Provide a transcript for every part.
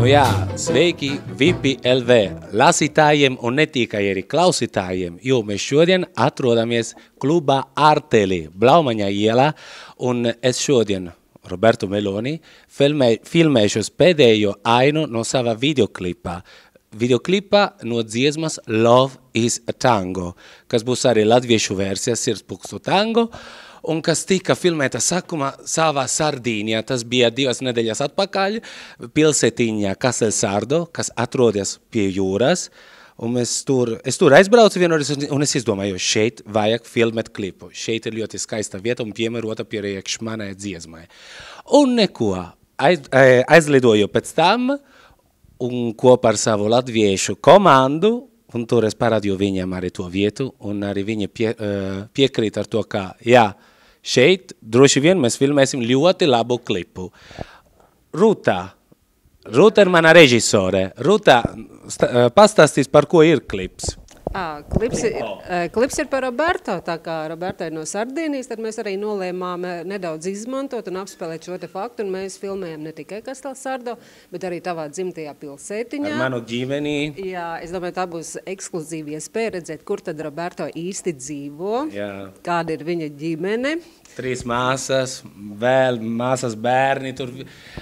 Nu jā, sveiki Vipi LV lasītājiem un ne tikai arī klausītājiem, jo mēs šodien atrodamies klubā Arteli, Blaumaņa ielā, un es šodien, Roberto Meloni, filmēšos pēdējo ainu no sava videoklipā. Videoklipā no dziesmas Love is a Tango, kas būs arī latviešu versija Sirdspūkstu tango, un kas tika filmēta sākumā savā Sardīnijā. Tas bija 2 nedēļas atpakaļ, pilsētiņā Castelsardo, kas atrodas pie jūras. Un es tur aizbraucu vienreiz, un es izdomāju, šeit vajag filmēt klipu. Šeit ir ļoti skaista vieta un piemērota priekš manai dziesmai. Un neko, aizlidoju pēc tam, un kopā ar savu latviešu komandu, un tur es parādīju viņam arī to vietu, un arī viņi piekrīt ar to, ka, jā, šeit droši vien mēs filmēsim ļoti labu klipu. Rūta ir mana režisore. Rūta, pastāstīs, par ko ir klips. Klips ir par Roberto, tā kā Roberto ir no Sardīnijas, tad mēs arī nolēmām nedaudz izmantot un apspēlēt šo te faktu, un mēs filmējam ne tikai Castelsardo, bet arī tavā dzimtajā pilsētiņā. Ar manu ģimeni. Jā, es domāju, tā būs ekskluzīva iespēja redzēt, kur tad Roberto īsti dzīvo, kāda ir viņa ģimene. 3 māsas, vēl māsas bērni tur.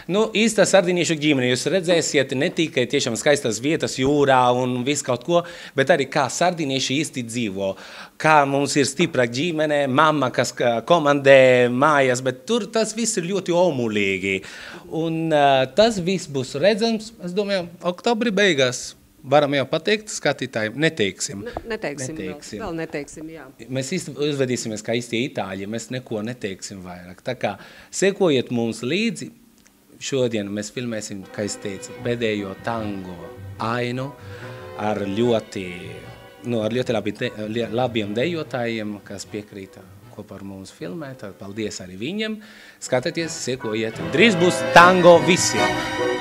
Nu, īsta sardīniešu ģimene, jūs redzēsiet ne tikai tiešām skaistas vietas jūrā un viss kaut ko, bet arī kā sardīnieši īsti dzīvo. Kā mums ir stipra ģimene, mamma, kas komandē mājas, bet tur tas viss ir ļoti omulīgi. Un tas viss būs redzams, es domāju, oktobri beigās. Varam jau pateikt skatītājiem? Neteiksim. Vēl neteiksim, jā. Mēs uzvedīsimies kā īstie itāļi, mēs neko neteiksim vairāk. Tā kā sekojiet mums līdzi, šodien mēs filmēsim, kā es teicu, pēdējo tango ainu ar ļoti labiem dejotājiem, kas piekrīta kopā ar mums filmēt. Paldies arī viņiem. Skatieties, sekojiet. Drīz būs tango visiem.